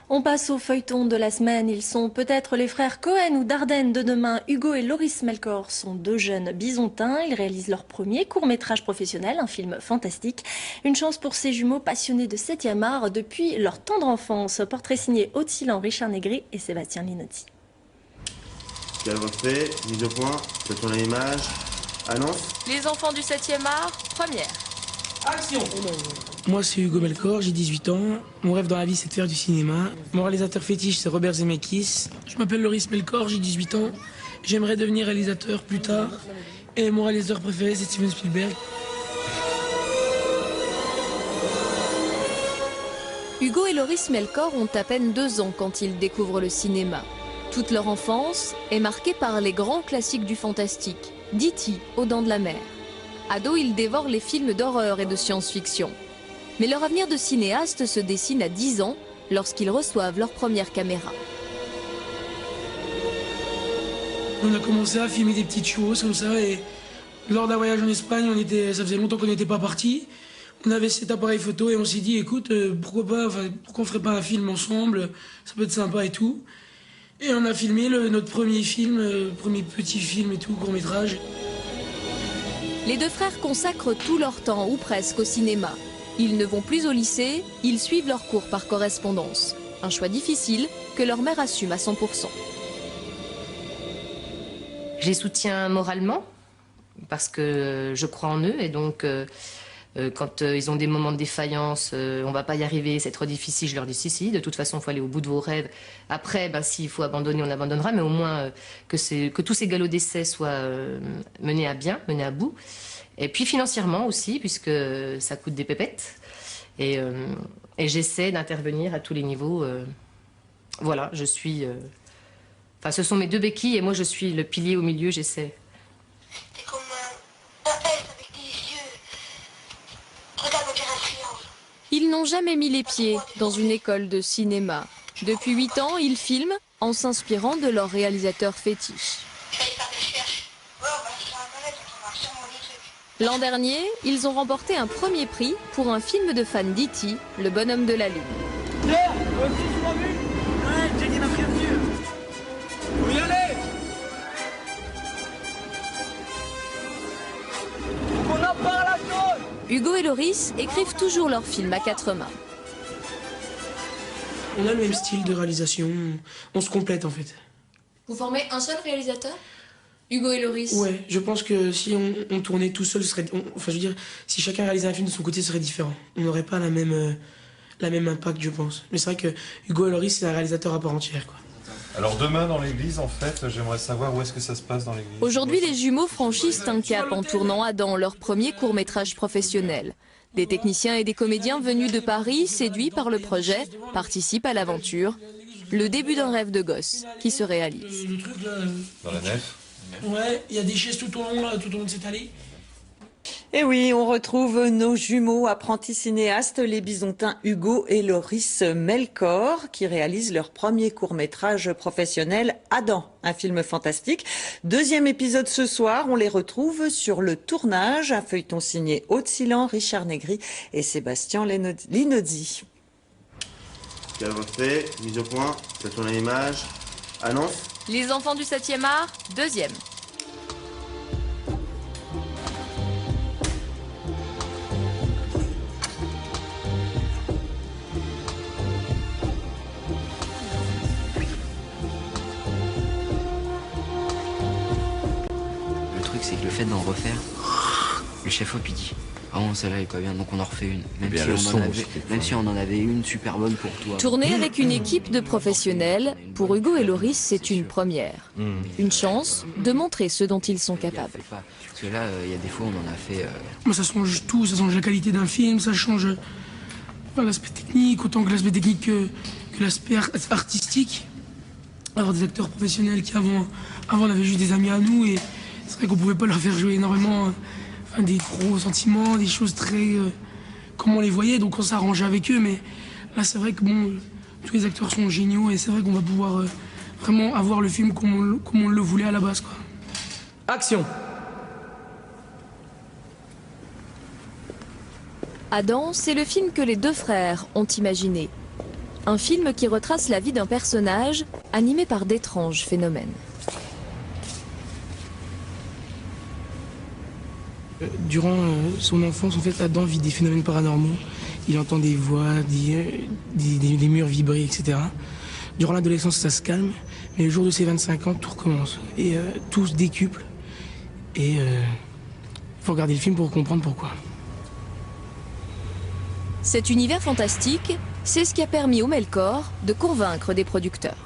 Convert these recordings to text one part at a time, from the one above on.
On passe au feuilleton de la semaine. Ils sont peut-être les frères Cohen ou Dardenne de demain. Hugo et Loris Melchior sont deux jeunes bisontins. Ils réalisent leur premier court-métrage professionnel, un film fantastique. Une chance pour ces jumeaux passionnés de 7e art depuis leur tendre enfance. Portrait signé Haute-Silan, Richard Negri et Sébastien Linotti. Quel refait, mise au point, je tourne l'image, annonce. Les enfants du 7e art, première. Action! Moi, c'est Hugo Melchior, j'ai 18 ans. Mon rêve dans la vie, c'est de faire du cinéma. Mon réalisateur fétiche, c'est Robert Zemeckis. Je m'appelle Loris Melchior, j'ai 18 ans. J'aimerais devenir réalisateur plus tard. Et mon réalisateur préféré, c'est Steven Spielberg. Hugo et Loris Melchior ont à peine 2 ans quand ils découvrent le cinéma. Toute leur enfance est marquée par les grands classiques du fantastique. D.T. aux Dents de la Mer. Ados, ils dévorent les films d'horreur et de science-fiction. Mais leur avenir de cinéaste se dessine à 10 ans lorsqu'ils reçoivent leur première caméra. On a commencé à filmer des petites choses comme ça et lors d'un voyage en Espagne, ça faisait longtemps qu'on n'était pas partis. On avait cet appareil photo et on s'est dit écoute, pourquoi on ferait pas un film ensemble, ça peut être sympa et tout. Et on a filmé notre premier film, premier petit film et tout, court-métrage. Les deux frères consacrent tout leur temps, ou presque, au cinéma. Ils ne vont plus au lycée, ils suivent leurs cours par correspondance. Un choix difficile que leur mère assume à 100%. Je les soutiens moralement, parce que je crois en eux, et donc quand ils ont des moments de défaillance, on va pas y arriver, c'est trop difficile, je leur dis si, de toute façon il faut aller au bout de vos rêves. Après, s'il faut abandonner, on abandonnera, mais au moins que tous ces galops d'essai soient menés à bien, menés à bout. Et puis financièrement aussi, puisque ça coûte des pépettes. Et j'essaie d'intervenir à tous les niveaux. Voilà, je suis... ce sont mes deux béquilles et moi je suis le pilier au milieu, j'essaie. C'est comme un S avec des yeux. Regarde, on dirait un triangle. Ils n'ont jamais mis les pieds dans une école de cinéma. Depuis 8 ans, ils filment en s'inspirant de leur réalisateur fétiche. Je vais aller faire des recherches. Ouais, on va sur Internet, on va sûrement des trucs. L'an dernier, ils ont remporté un premier prix pour un film de fan d'E.T., Le Bonhomme de la Lune. Pierre, toi aussi tu m'as vu? Ouais, Jenny m'a prévenu. Faut y aller. On en parle à toi. Hugo et Loris écrivent toujours leurs films à 4 mains. On a le même style de réalisation, on se complète en fait. Vous formez un seul réalisateur? Hugo et Loris? Ouais, je pense que si on tournait tout seul, si chacun réalisait un film de son côté, ce serait différent. On n'aurait pas la même impact, je pense. Mais c'est vrai que Hugo et Loris, c'est un réalisateur à part entière, quoi. Alors demain dans l'église, en fait, j'aimerais savoir où est-ce que ça se passe dans l'église. Aujourd'hui, les jumeaux franchissent un cap en tournant Adam, leur premier court-métrage professionnel. Des techniciens et des comédiens venus de Paris, séduits par le projet, participent à l'aventure. Le début d'un rêve de gosse qui se réalise. Le truc là... Dans la nef. Ouais, il y a des chaises tout au long de cette allée. Et oui, on retrouve nos jumeaux apprentis cinéastes, les bisontins Hugo et Loris Melchior, qui réalisent leur premier court-métrage professionnel, Adam, un film fantastique. Deuxième épisode ce soir, on les retrouve sur le tournage, un feuilleton signé Haute-Silan, Richard Negri et Sébastien Linotti. Quel refait, mise au point, je tourne l'image, annonce. Les enfants du 7e art, deuxième. Le truc, c'est que le fait d'en refaire, le chef-op il dit ah bon, celle-là elle est pas bien, donc on en refait une. Même si on en avait une super bonne pour toi. Tourner avec une équipe de professionnels, pour Hugo et Loris, c'est une première. Une chance de montrer ce dont ils sont capables. Parce que là, il y a des fois, on en a fait... Moi, ça change tout, ça change la qualité d'un film, ça change l'aspect technique, autant que l'aspect technique que l'aspect artistique. Alors des acteurs professionnels qui avant on avait juste des amis à nous et c'est vrai qu'on pouvait pas leur faire jouer énormément des gros sentiments, des choses très... comme on les voyait, donc on s'arrangeait avec eux, mais là c'est vrai que bon, tous les acteurs sont géniaux et c'est vrai qu'on va pouvoir vraiment avoir le film comme on le voulait à la base, quoi. Action. Adam, c'est le film que les deux frères ont imaginé. Un film qui retrace la vie d'un personnage animé par d'étranges phénomènes. Durant son enfance, en fait, Adam vit des phénomènes paranormaux. Il entend des voix, des murs vibrer, etc. Durant l'adolescence, ça se calme. Mais le jour de ses 25 ans, tout recommence. Et tout se décuple. Et il faut regarder le film pour comprendre pourquoi. Cet univers fantastique, c'est ce qui a permis au Melkor de convaincre des producteurs.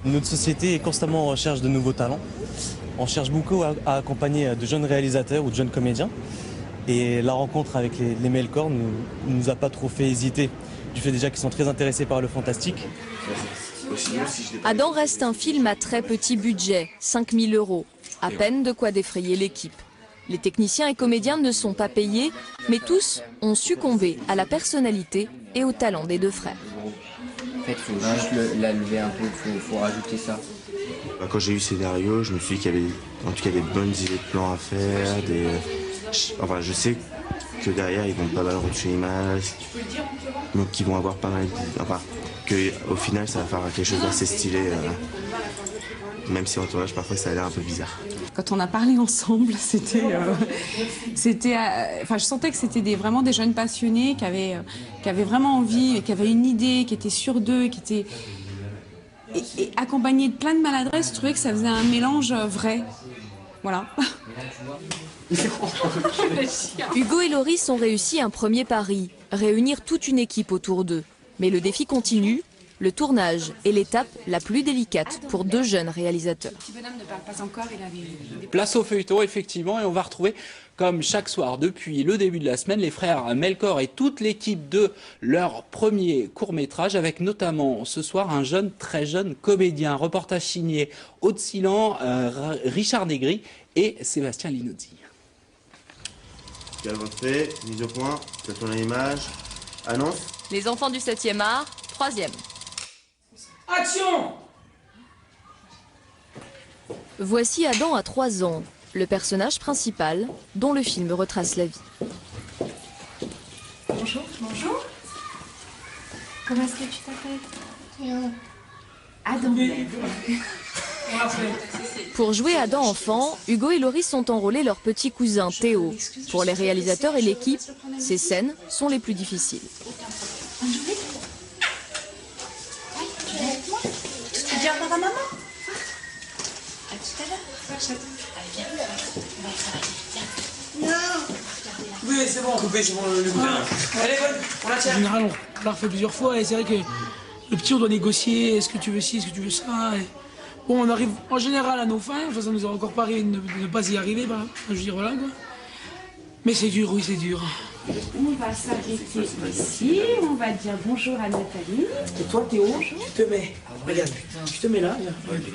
Notre société est constamment en recherche de nouveaux talents. On cherche beaucoup à accompagner de jeunes réalisateurs ou de jeunes comédiens. Et la rencontre avec les Melkor ne nous a pas trop fait hésiter, du fait déjà qu'ils sont très intéressés par le fantastique. Adam reste un film à très petit budget, 5 000 €, à peine de quoi défrayer l'équipe. Les techniciens et comédiens ne sont pas payés, mais tous ont succombé à la personnalité et au talent des deux frères. En fait, il faut juste la lever un peu, faut rajouter ça. Quand j'ai eu le scénario, je me suis dit qu'il y avait en tout cas des bonnes idées de plans à faire. Enfin, je sais que derrière, ils vont pas mal retoucher l'image, donc qu'ils vont avoir pas mal d'idées. Enfin, qu'au final, ça va faire quelque chose d'assez stylé, même si en tournage, parfois, ça a l'air un peu bizarre. Quand on a parlé ensemble, enfin, je sentais que c'était vraiment des jeunes passionnés qui avaient vraiment envie, qui avaient une idée, qui étaient sûrs d'eux, qui étaient et accompagnés de plein de maladresses. Je trouvais que ça faisait un mélange vrai. Voilà. Hugo et Loris ont réussi un premier pari, réunir toute une équipe autour d'eux. Mais le défi continue. Le tournage est l'étape la plus délicate pour deux jeunes réalisateurs. Place au feuilleton, effectivement, et on va retrouver, comme chaque soir depuis le début de la semaine, les frères Melkor et toute l'équipe de leur premier court-métrage, avec notamment ce soir un jeune, très jeune comédien. Reportage signé Aude Silan, Richard Negri et Sébastien Linozzi. Calme fait, mise au point, ça tourne l'image, annonce. Les enfants du 7e art, 3e. Action! Voici Adam à 3 ans, le personnage principal dont le film retrace la vie. Bonjour. Bonjour. Comment est-ce que tu t'appelles? Adam. Pour jouer Adam enfant, Hugo et Loris sont enrôlés leur petit cousin Théo. Pour les réalisateurs et l'équipe, ces scènes sont les plus difficiles. Tu dis au revoir à maman? À tout à l'heure. Allez, viens. Non. Oui, c'est bon, le bouquin. Allez, on la tient. En général, on l'a refait plusieurs fois et c'est vrai que le petit, on doit négocier. Est-ce que tu veux ci, est-ce que tu veux ça? Et bon, on arrive en général à nos fins. Enfin, ça nous a encore pas arrivé de ne pas y arriver. Bah, je veux dire, voilà quoi. Mais c'est dur, oui, c'est dur. On va s'arrêter ici, on va dire bonjour à Nathalie. Et toi, Théo, tu te mets, regarde, tu te mets là,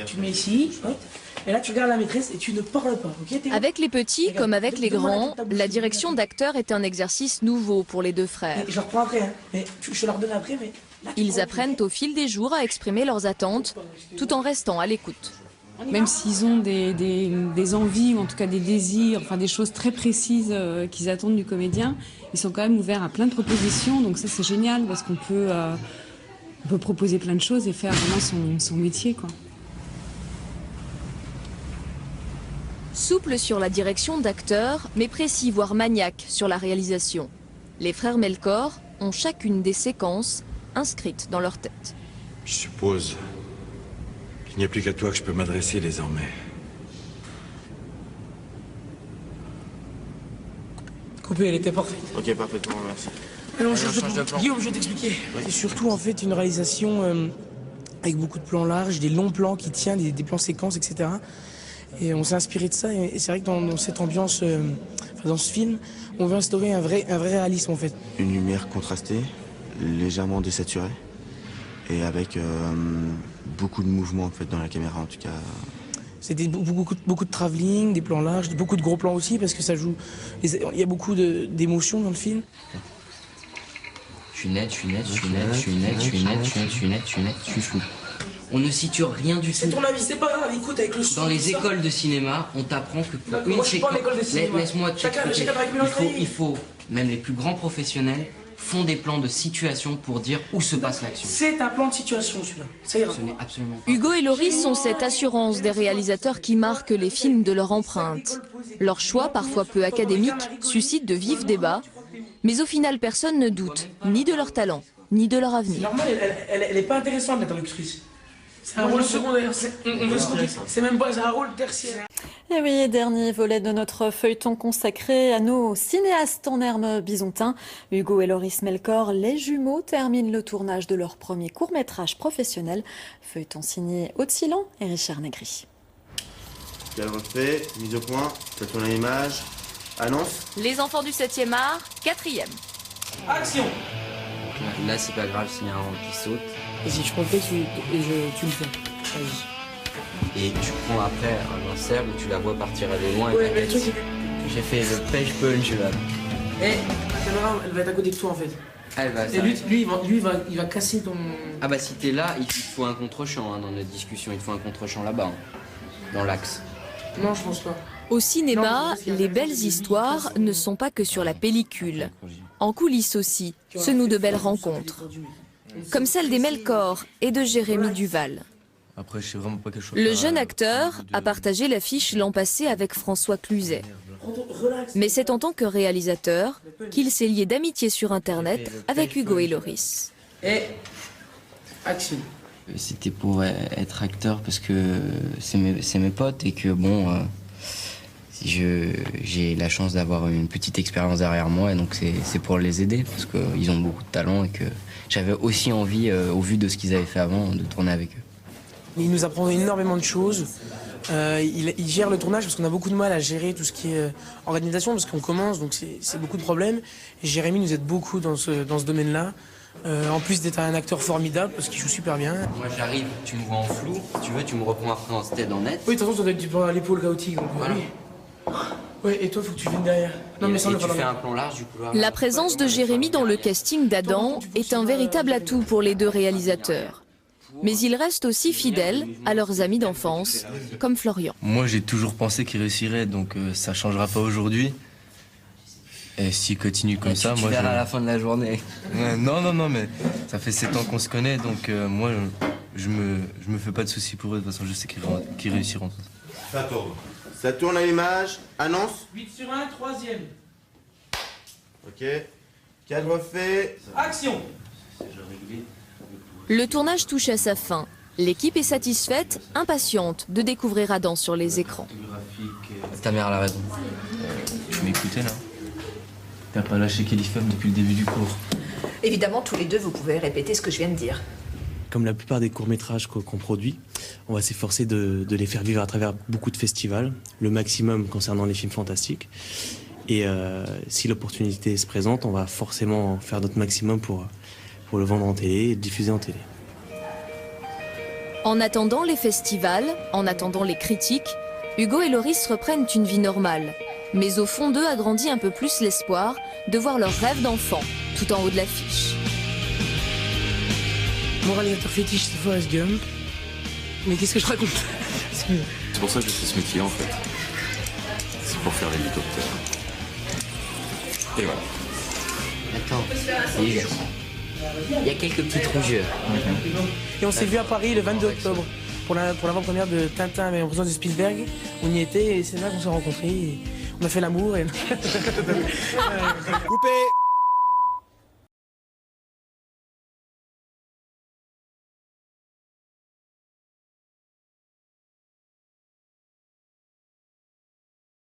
tu te mets ici, hop, et là tu regardes la maîtresse et tu ne parles pas, ok Théo? Avec les petits, comme avec les grands, la direction d'acteur est un exercice nouveau pour les deux frères. Je leur prends après, hein. Mais je leur donne après, mais... Ils apprennent au fil des jours à exprimer leurs attentes, tout en restant à l'écoute. Même s'ils ont des envies, ou en tout cas des désirs, enfin des choses très précises qu'ils attendent du comédien, ils sont quand même ouverts à plein de propositions. Donc ça, c'est génial parce qu'on peut proposer plein de choses et faire vraiment son métier, quoi. Souple sur la direction d'acteur, mais précis voire maniaque sur la réalisation. Les frères Melkor ont chacune des séquences inscrites dans leur tête. Je suppose qu'il n'y a plus qu'à toi que je peux m'adresser désormais. Coupé, elle était parfaite. Ok, parfaitement, merci. Alors, Guillaume, je vais t'expliquer. C'est surtout en fait une réalisation avec beaucoup de plans larges, des longs plans qui tiennent, des plans séquences, etc. Et on s'est inspiré de ça. Et c'est vrai que dans cette ambiance, dans ce film, on veut instaurer un vrai réalisme en fait. Une lumière contrastée, légèrement désaturée, et avec beaucoup de mouvements en fait dans la caméra en tout cas. C'était beaucoup de travelling, des plans larges, beaucoup de gros plans aussi parce que ça joue. Il y a beaucoup d'émotions dans le film. Je suis net, je suis flou. On ne situe rien du tout. C'est ton avis, c'est pas grave, écoute avec le son. Dans les écoles de cinéma, on t'apprend que pour une séquence... Laisse-moi t'expliquer. Il faut, même les plus grands professionnels, font des plans de situation pour dire où se passe l'action. C'est un plan de situation, celui-là. Ça ira. Ce n'est absolument pas. Hugo et Loris sont cette assurance des réalisateurs qui marquent les films de leur empreinte. Leur choix, parfois peu académique, suscite de vifs débats, mais au final personne ne doute ni de leur talent, ni de leur avenir. Normal, elle est pas intéressante l'interlocutrice. C'est un rôle secondaire, c'est même pas un rôle tertiaire. Et oui, dernier volet de notre feuilleton consacré à nos cinéastes en herbe bisontin. Hugo et Loris Melchior, les jumeaux, terminent le tournage de leur premier court-métrage professionnel. Feuilleton signé Aude Silan et Richard Negri. Quel refait, mise au point, ça tourne à l'image, annonce. Les enfants du 7e art, 4e. Action! Là, c'est pas grave s'il y a un rond qui saute. Vas-y, je prends le fait, tu le fais. Vas-y. Et tu prends après un insert où tu la vois partir aller loin. Ouais, mais le truc, j'ai fait le pêche punch là. Et la caméra, elle va être à côté de toi en fait. Elle va. Et lui, il va casser ton. Ah bah si t'es là, il te faut un contre-champ dans notre discussion. Il te faut un contre-champ là-bas, dans l'axe. Non, je pense pas. Au cinéma, les belles histoires ne sont pas que sur la pellicule. En coulisses aussi, se nouent de belles rencontres. Comme celle des Melchior et de Jérémy Duval. Après, je sais vraiment pas quelle chose. Le jeune acteur a partagé l'affiche l'an passé avec François Cluzet. Mais c'est en tant que réalisateur qu'il s'est lié d'amitié sur Internet avec Hugo et Loris. Et action. C'était pour être acteur parce que c'est mes potes et que bon, j'ai la chance d'avoir une petite expérience derrière moi et donc c'est pour les aider parce qu'ils ont beaucoup de talent et que j'avais aussi envie, au vu de ce qu'ils avaient fait avant, de tourner avec eux. Il nous apprend énormément de choses. Il gère le tournage parce qu'on a beaucoup de mal à gérer tout ce qui est organisation parce qu'on commence, donc c'est beaucoup de problèmes. Et Jérémy nous aide beaucoup dans ce domaine-là. En plus d'être un acteur formidable parce qu'il joue super bien. Moi j'arrive, tu me vois en flou, si tu veux, tu me reprends après en stead en net. Oui, de toute façon, ça doit être à l'épaule chaotique. Donc, voilà. Ouais, et toi, faut que tu viennes derrière. Non, mais ça, tu fais un plan large du couloir. La présence de Jérémy dans le casting d'Adam est un véritable atout pour les deux réalisateurs. Mais ils restent aussi fidèles à leurs amis d'enfance, comme Florian. Moi, j'ai toujours pensé qu'il réussirait, donc ça changera pas aujourd'hui. Et s'il continue comme ça, moi, à la fin de la journée. Non, mais ça fait 7 ans qu'on se connaît, donc moi, je me fais pas de soucis pour eux. De toute façon, je sais qu'ils réussiront. Ça tourne. Ça tourne à l'image, annonce. 8 sur 1, 3e. Ok. Cadre fait. Action. Le tournage touche à sa fin. L'équipe est satisfaite, impatiente de découvrir Adam sur les écrans. Ta mère a la raison. Tu m'écoutais là? T'as pas lâché Kelly Femme depuis le début du cours. Évidemment, tous les deux, vous pouvez répéter ce que je viens de dire. Comme la plupart des courts-métrages qu'on produit, on va s'efforcer de les faire vivre à travers beaucoup de festivals, le maximum concernant les films fantastiques. Et si l'opportunité se présente, on va forcément faire notre maximum pour le vendre en télé et le diffuser en télé. En attendant les festivals, en attendant les critiques, Hugo et Loris reprennent une vie normale. Mais au fond d'eux a grandi un peu plus l'espoir de voir leur rêve d'enfant tout en haut de l'affiche. Mon réalisateur fétiche, c'est Forrest Gump. Mais qu'est-ce que je raconte? C'est pour ça que j'ai fait ce métier en fait. C'est pour faire l'hélicoptère. Et voilà. Attends, il y a quelques petites rougeurs. Et on s'est vu à Paris le 22 octobre pour l'avant-première de Tintin avec l'impression de Spielberg. On y était et c'est là qu'on s'est rencontrés. Et on a fait l'amour et... Coupé.